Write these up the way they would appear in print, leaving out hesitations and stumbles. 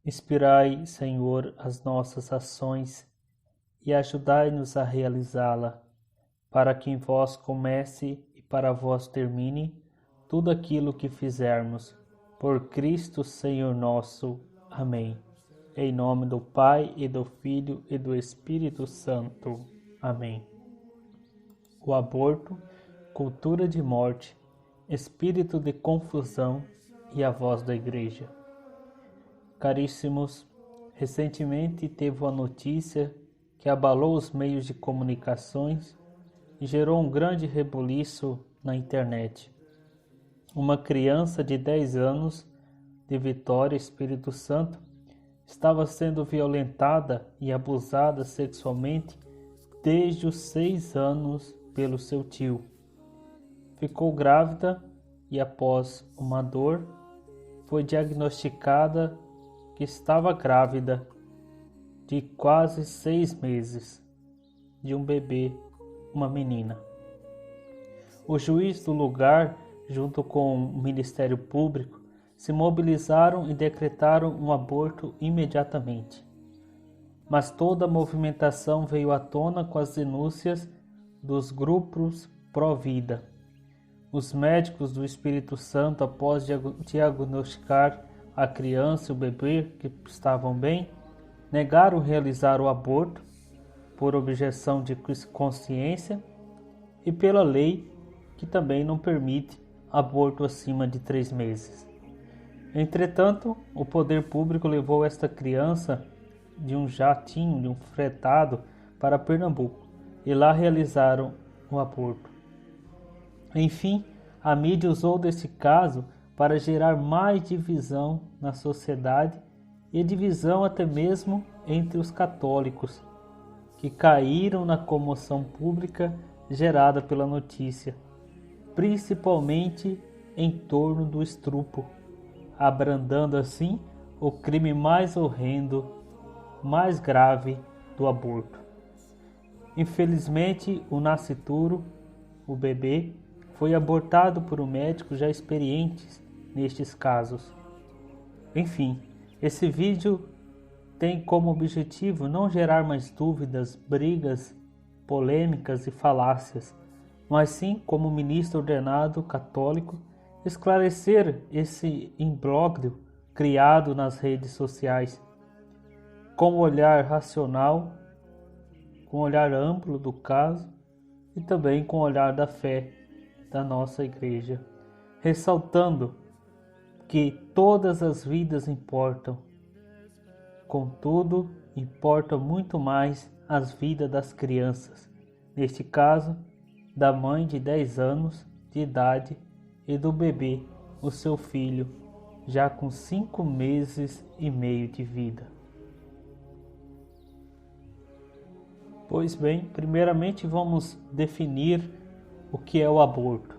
Inspirai, Senhor, as nossas ações e ajudai-nos a realizá-la, para que em vós comece e para vós termine tudo aquilo que fizermos. Por Cristo, Senhor nosso. Amém. Em nome do Pai, e do Filho, e do Espírito Santo. Amém. O aborto, cultura de morte, espírito de confusão e a voz da Igreja. Caríssimos, recentemente teve uma notícia que abalou os meios de comunicações e gerou um grande rebuliço na internet. Uma criança de 10 anos, de Vitória, Espírito Santo, estava sendo violentada e abusada sexualmente desde os 6 anos pelo seu tio. Ficou grávida e, após uma dor, foi diagnosticada que estava grávida de quase 6 meses, de um bebê, uma menina. O juiz do lugar, junto com o Ministério Público, se mobilizaram e decretaram um aborto imediatamente. Mas toda a movimentação veio à tona com as denúncias dos grupos pró-vida. Os médicos do Espírito Santo, após diagnosticar a criança e o bebê que estavam bem, negaram realizar o aborto por objeção de consciência e pela lei que também não permite aborto acima de 3 meses. Entretanto, o poder público levou esta criança de um jatinho, de um fretado, para Pernambuco e lá realizaram o aborto. Enfim, a mídia usou desse caso para gerar mais divisão na sociedade e divisão até mesmo entre os católicos, que caíram na comoção pública gerada pela notícia, principalmente em torno do estupro, abrandando assim o crime mais horrendo, mais grave do aborto. Infelizmente, o nascituro, o bebê, foi abortado por um médico já experiente nestes casos. Enfim, esse vídeo tem como objetivo não gerar mais dúvidas, brigas, polêmicas e falácias, mas sim, como ministro ordenado católico, esclarecer esse imbróglio criado nas redes sociais, com um olhar racional, com um olhar amplo do caso e também com o olhar da fé da nossa igreja, ressaltando que todas as vidas importam. Contudo, importa muito mais as vidas das crianças, neste caso, da mãe de 10 anos de idade e do bebê, o seu filho, já com 5 meses e meio de vida. Pois bem, primeiramente vamos definir o que é o aborto.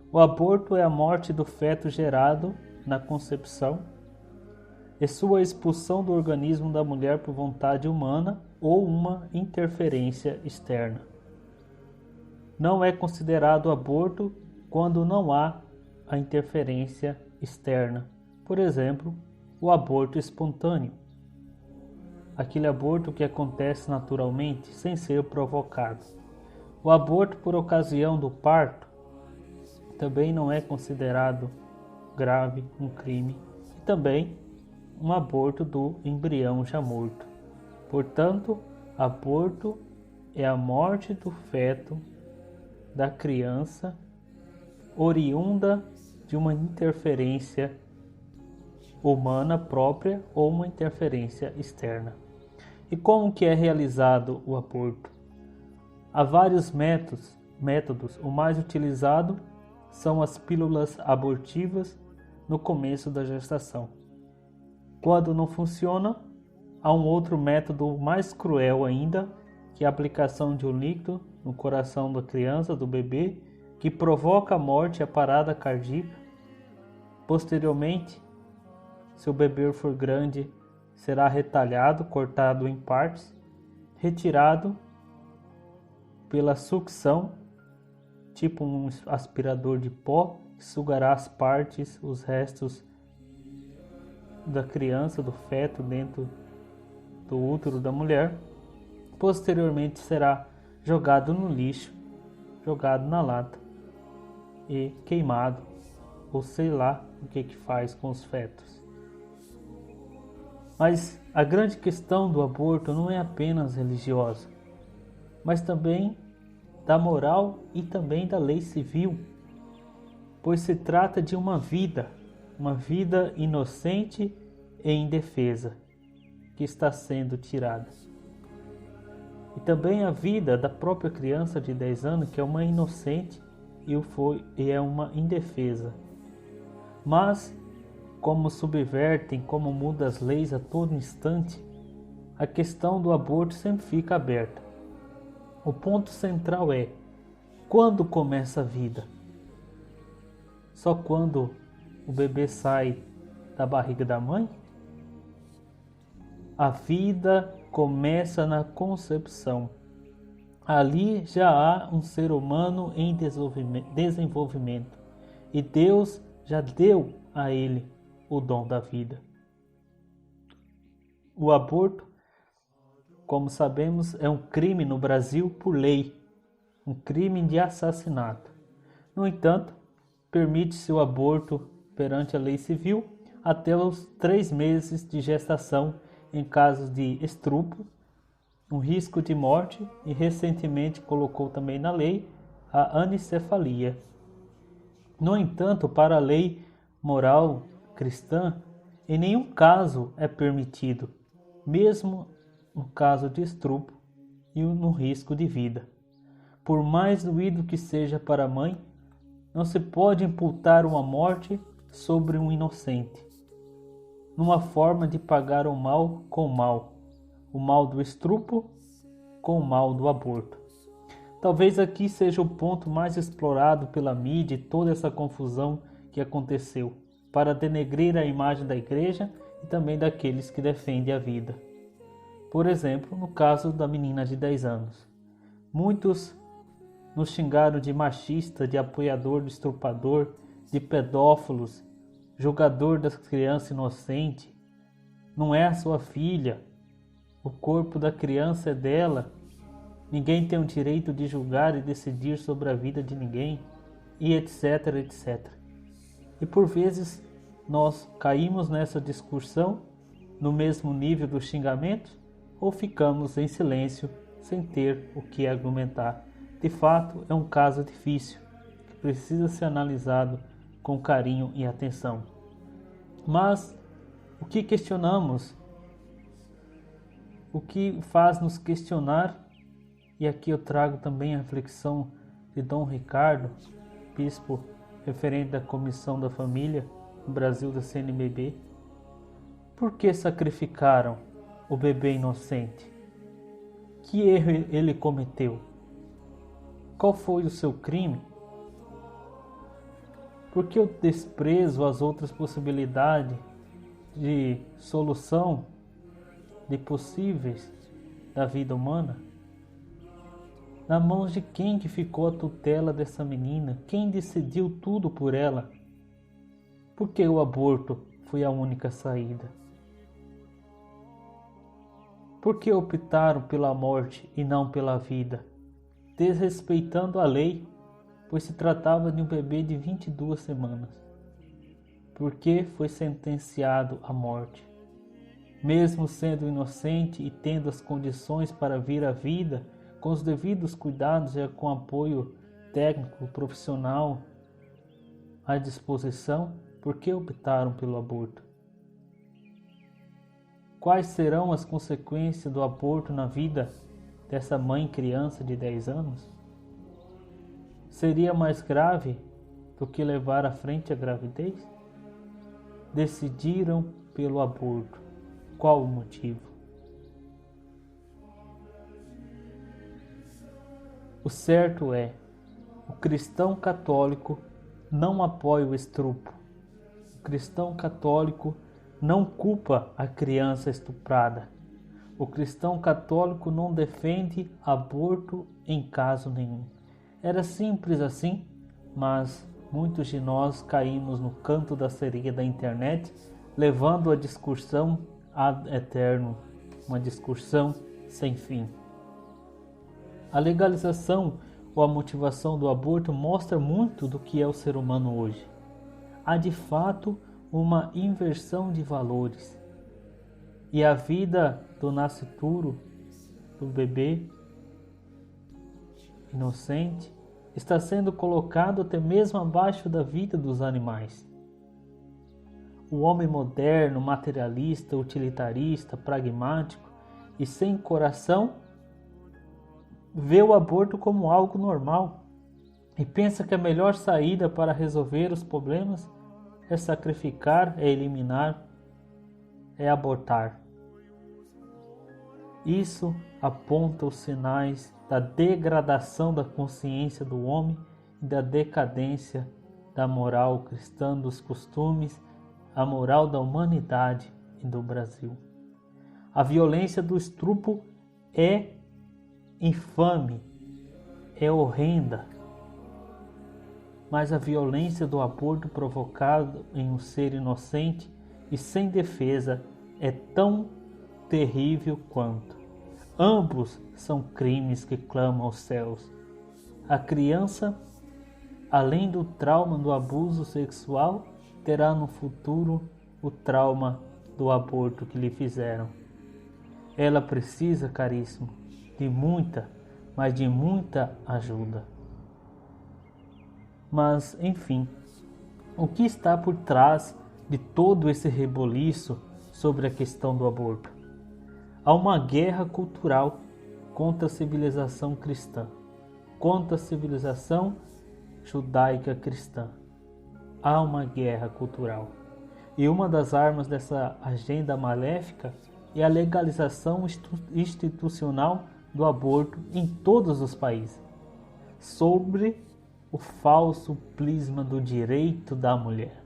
O aborto é a morte do feto gerado na concepção e sua expulsão do organismo da mulher por vontade humana ou uma interferência externa. Não é considerado aborto quando não há a interferência externa. Por exemplo, o aborto espontâneo. Aquele aborto que acontece naturalmente, sem ser provocado. O aborto por ocasião do parto também não é considerado grave, um crime, e também um aborto do embrião já morto. Portanto, aborto é a morte do feto da criança oriunda de uma interferência humana própria ou uma interferência externa. E como que é realizado o aborto? Há vários métodos. O mais utilizado são as pílulas abortivas no começo da gestação. Quando não funciona, há um outro método mais cruel ainda, que é a aplicação de um líquido no coração da criança, do bebê, que provoca a morte e a parada cardíaca. Posteriormente, se o bebê for grande, será retalhado, cortado em partes, retirado pela sucção, tipo um aspirador de pó, que sugará as partes, os restos da criança, do feto dentro do útero da mulher, posteriormente será jogado no lixo, jogado na lata e queimado, ou sei lá o que faz com os fetos. Mas a grande questão do aborto não é apenas religiosa, mas também da moral e também da lei civil, pois se trata de uma vida inocente e indefesa que está sendo tirada. E também a vida da própria criança de 10 anos, que é uma inocente e é uma indefesa. Mas, como subvertem, como mudam as leis a todo instante, a questão do aborto sempre fica aberta. O ponto central é: quando começa a vida? Só quando o bebê sai da barriga da mãe? A vida começa na concepção. Ali já há um ser humano em desenvolvimento e Deus já deu a ele o dom da vida. O aborto, como sabemos, é um crime no Brasil por lei, um crime de assassinato. No entanto, permite-se o aborto perante a lei civil até os 3 meses de gestação em casos de estupro, um risco de morte e recentemente colocou também na lei a anencefalia. No entanto, para a lei moral cristã, em nenhum caso é permitido, mesmo no caso de estupro e no risco de vida. Por mais doído que seja para a mãe, não se pode imputar uma morte sobre um inocente, numa forma de pagar o mal com o mal do estupro com o mal do aborto. Talvez aqui seja o ponto mais explorado pela mídia e toda essa confusão que aconteceu, para denegrir a imagem da igreja e também daqueles que defendem a vida. Por exemplo, no caso da menina de 10 anos. Muitos nos xingaram de machista, de apoiador do estuprador, de pedófilos, julgador das crianças inocentes. Não é a sua filha. O corpo da criança é dela. Ninguém tem o direito de julgar e decidir sobre a vida de ninguém, e etc, etc. E por vezes nós caímos nessa discussão no mesmo nível do xingamento ou ficamos em silêncio sem ter o que argumentar. De fato, é um caso difícil que precisa ser analisado com carinho e atenção. Mas o que questionamos? O que faz nos questionar? E aqui eu trago também a reflexão de Dom Ricardo, bispo referente da Comissão da Família no Brasil da CNBB. Por que sacrificaram o bebê inocente? Que erro ele cometeu? Qual foi o seu crime? Por que o desprezo às outras possibilidades de solução de possíveis da vida humana? Na mão de quem que ficou a tutela dessa menina? Quem decidiu tudo por ela? Por que o aborto foi a única saída? Por que optaram pela morte e não pela vida? Desrespeitando a lei, pois se tratava de um bebê de 22 semanas. Por que foi sentenciado à morte? Mesmo sendo inocente e tendo as condições para vir à vida, com os devidos cuidados e com apoio técnico, profissional à disposição, por que optaram pelo aborto? Quais serão as consequências do aborto na vida dessa mãe criança de 10 anos? Seria mais grave do que levar à frente a gravidez? Decidiram pelo aborto. Qual o motivo? O certo é, o cristão católico não apoia o estupro. O cristão católico não culpa a criança estuprada. O cristão católico não defende aborto em caso nenhum. Era simples assim, mas muitos de nós caímos no canto da sereia da internet levando a discussão ad eterno, uma discussão sem fim. A legalização ou a motivação do aborto mostra muito do que é o ser humano hoje. Há de fato uma inversão de valores. E a vida do nascituro, do bebê inocente, está sendo colocado até mesmo abaixo da vida dos animais. O homem moderno, materialista, utilitarista, pragmático e sem coração vê o aborto como algo normal e pensa que a melhor saída para resolver os problemas é sacrificar, é eliminar, é abortar. Isso aponta os sinais da degradação da consciência do homem e da decadência da moral cristã, dos costumes, a moral da humanidade e do Brasil. A violência do estupro é infame, é horrenda, mas a violência do aborto provocado em um ser inocente e sem defesa é tão terrível quanto. Ambos são crimes que clamam aos céus. A criança, além do trauma do abuso sexual, terá no futuro o trauma do aborto que lhe fizeram. Ela precisa, caríssimo, de muita, mas de muita ajuda. Mas, enfim, o que está por trás de todo esse reboliço sobre a questão do aborto? Há uma guerra cultural contra a civilização cristã, contra a civilização judaica cristã. Há uma guerra cultural. E uma das armas dessa agenda maléfica é a legalização institucional do aborto em todos os países, sobre o falso prisma do direito da mulher.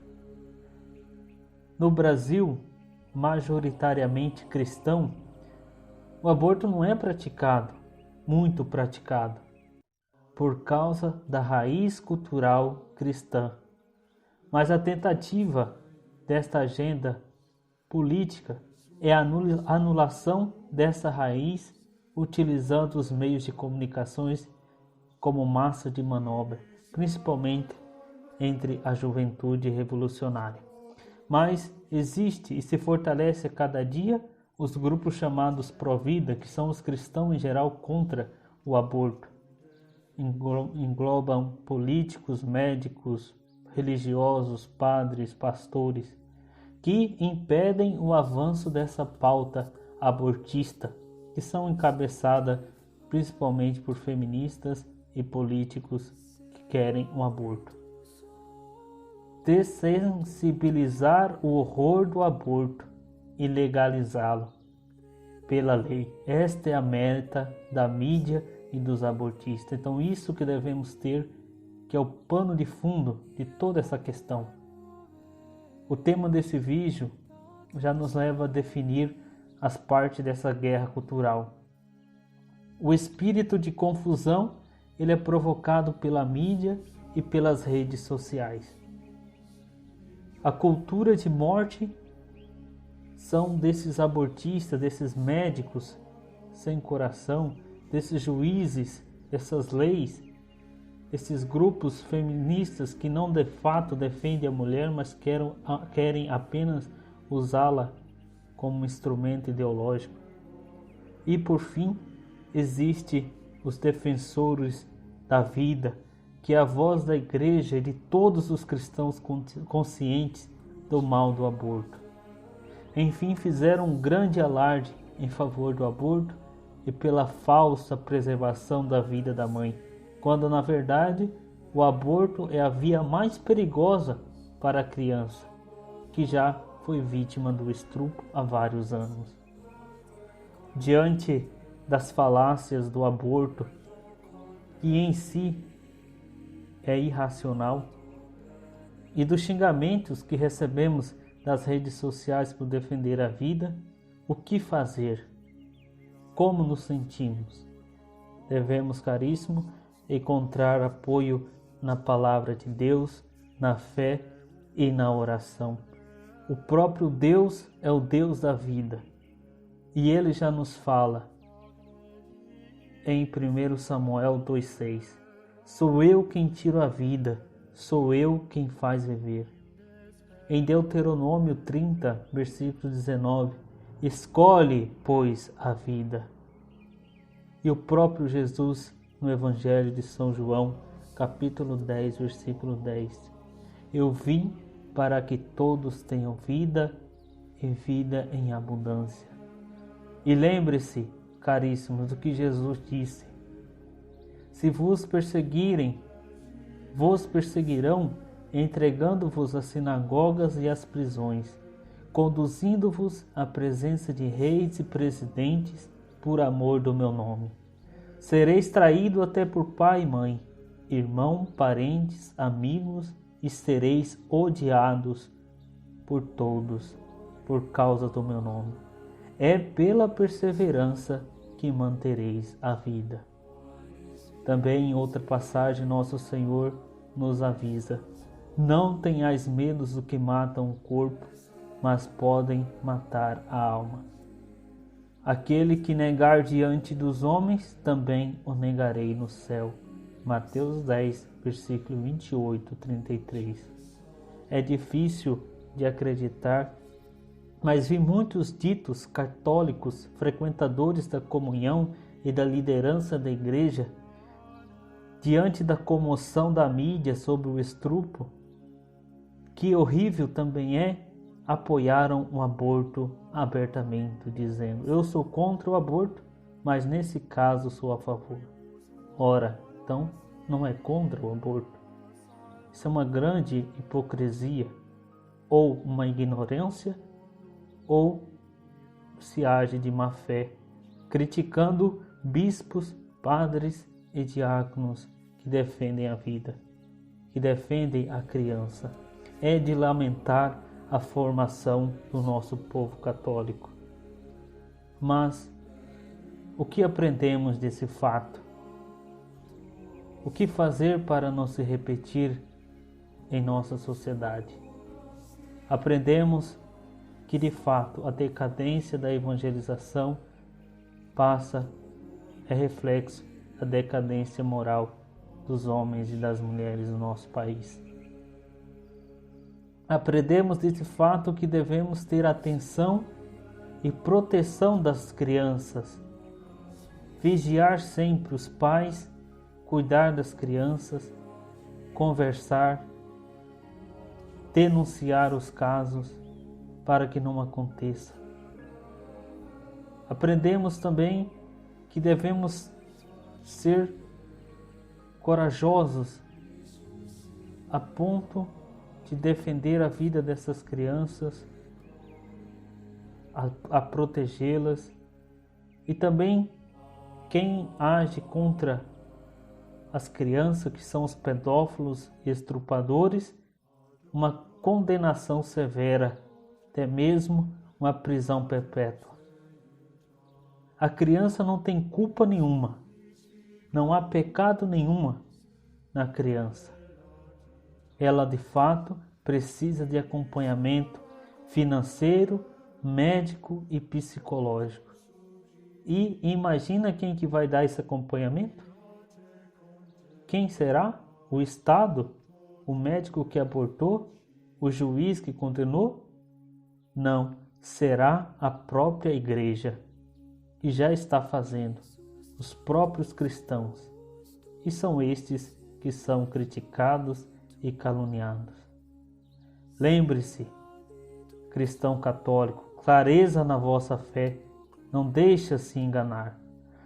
No Brasil, majoritariamente cristão, o aborto não é praticado, muito praticado, por causa da raiz cultural cristã. Mas a tentativa desta agenda política é a anulação dessa raiz utilizando os meios de comunicações como massa de manobra, principalmente entre a juventude revolucionária. Mas existe e se fortalece a cada dia os grupos chamados pró-vida, que são os cristãos em geral contra o aborto. Englobam políticos, médicos, religiosos, padres, pastores, que impedem o avanço dessa pauta abortista, que são encabeçadas principalmente por feministas e políticos que querem o aborto. Dessensibilizar o horror do aborto e legalizá-lo pela lei. Esta é a meta da mídia e dos abortistas. Então isso que devemos ter, que é o pano de fundo de toda essa questão. O tema desse vídeo já nos leva a definir as partes dessa guerra cultural. O espírito de confusão, ele é provocado pela mídia e pelas redes sociais. A cultura de morte são desses abortistas, desses médicos sem coração, desses juízes, dessas leis, esses grupos feministas que não de fato defendem a mulher, mas querem apenas usá-la como instrumento ideológico. E por fim, existe os defensores da vida, que é a voz da igreja e de todos os cristãos conscientes do mal do aborto. Enfim, fizeram um grande alarde em favor do aborto e pela falsa preservação da vida da mãe, quando na verdade o aborto é a via mais perigosa para a criança, que já foi vítima do estupro há vários anos. Diante das falácias do aborto, que em si é irracional, e dos xingamentos que recebemos das redes sociais por defender a vida, o que fazer? Como nos sentimos? Devemos, caríssimo, encontrar apoio na palavra de Deus, na fé e na oração. O próprio Deus é o Deus da vida. E Ele já nos fala em 1 Samuel 2,6: sou eu quem tiro a vida, sou eu quem faz viver. Em Deuteronômio 30, versículo 19: escolhe, pois, a vida. E o próprio Jesus, no Evangelho de São João, capítulo 10, versículo 10: eu vim para que todos tenham vida e vida em abundância. E lembre-se, caríssimos, do que Jesus disse: se vos perseguirem, vos perseguirão, entregando-vos às sinagogas e às prisões, conduzindo-vos à presença de reis e presidentes por amor do meu nome. Sereis traído até por pai e mãe, irmão, parentes, amigos, e sereis odiados por todos por causa do meu nome. É pela perseverança que mantereis a vida. Também em outra passagem, nosso Senhor nos avisa: não tenhais medo do que matam o corpo, mas podem matar a alma. Aquele que negar diante dos homens, também o negarei no céu. Mateus 10, versículo 28, 33. É difícil de acreditar, mas vi muitos ditos católicos, frequentadores da comunhão e da liderança da igreja, diante da comoção da mídia sobre o estupro, que horrível também é, apoiaram o aborto abertamente, dizendo: eu sou contra o aborto, mas nesse caso sou a favor. Ora, então não é contra o aborto. Isso é uma grande hipocrisia, ou uma ignorância, ou se age de má fé, criticando bispos, padres e diáconos que defendem a vida, que defendem a criança. É de lamentar a formação do nosso povo católico. Mas o que aprendemos desse fato? O que fazer para não se repetir em nossa sociedade? Aprendemos que, de fato, a decadência da evangelização é reflexo da decadência moral dos homens e das mulheres do nosso país. Aprendemos desse fato que devemos ter atenção e proteção das crianças, vigiar sempre os pais, cuidar das crianças, conversar, denunciar os casos para que não aconteça. Aprendemos também que devemos ser corajosos a ponto de defender a vida dessas crianças, a protegê-las, e também quem age contra as crianças, que são os pedófilos e estupradores, uma condenação severa, até mesmo uma prisão perpétua. A criança não tem culpa nenhuma, não há pecado nenhuma na criança. Ela de fato precisa de acompanhamento financeiro, médico e psicológico. E imagina quem que vai dar esse acompanhamento? Quem será? O Estado? O médico que abortou? O juiz que condenou? Não, será a própria igreja, que já está fazendo, os próprios cristãos. E são estes que são criticados e caluniados. Lembre-se, cristão católico, clareza na vossa fé, não deixe se enganar.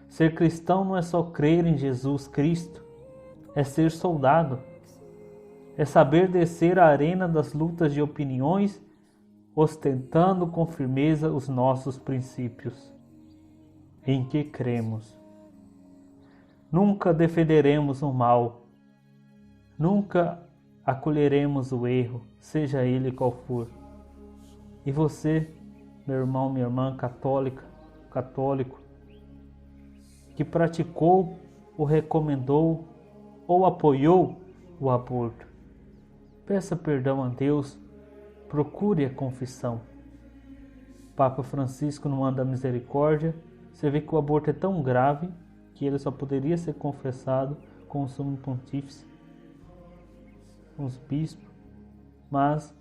Ser cristão não é só crer em Jesus Cristo, é ser soldado, é saber descer a arena das lutas de opiniões, ostentando com firmeza os nossos princípios, em que cremos. Nunca defenderemos o mal, nunca acolheremos o erro, seja ele qual for. E você, meu irmão, minha irmã católico, que praticou ou recomendou ou apoiou o aborto, peça perdão a Deus Procure a confissão. Papa Francisco, no Ano da Misericórdia, você vê que o aborto é tão grave que ele só poderia ser confessado com o sumo pontífice, com os bispos, mas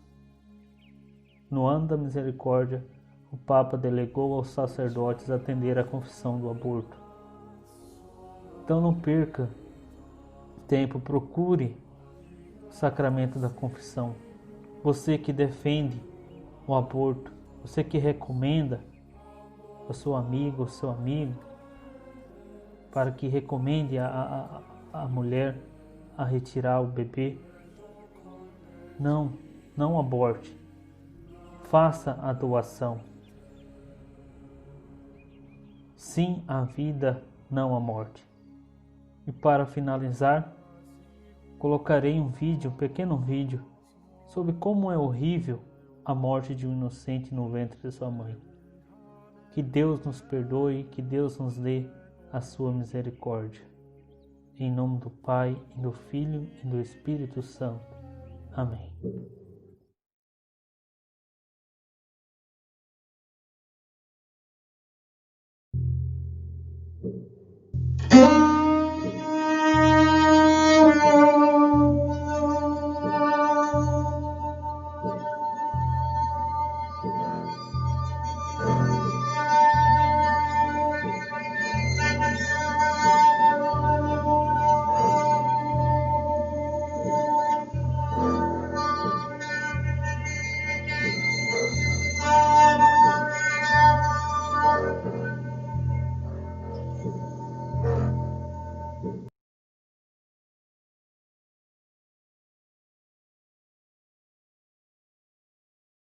no Ano da Misericórdia o Papa delegou aos sacerdotes atender a confissão do aborto. Então não perca tempo, procure o sacramento da confissão. Você que defende o aborto, você que recomenda ao seu amigo, ao seu amigo, para que recomende a mulher a retirar o bebê. Não aborte. Faça a doação. Sim à vida, não à morte. E para finalizar, colocarei um pequeno vídeo, sobre como é horrível a morte de um inocente no ventre de sua mãe. Que Deus nos perdoe, que Deus nos dê a sua misericórdia. Em nome do Pai, e do Filho e do Espírito Santo. Amém.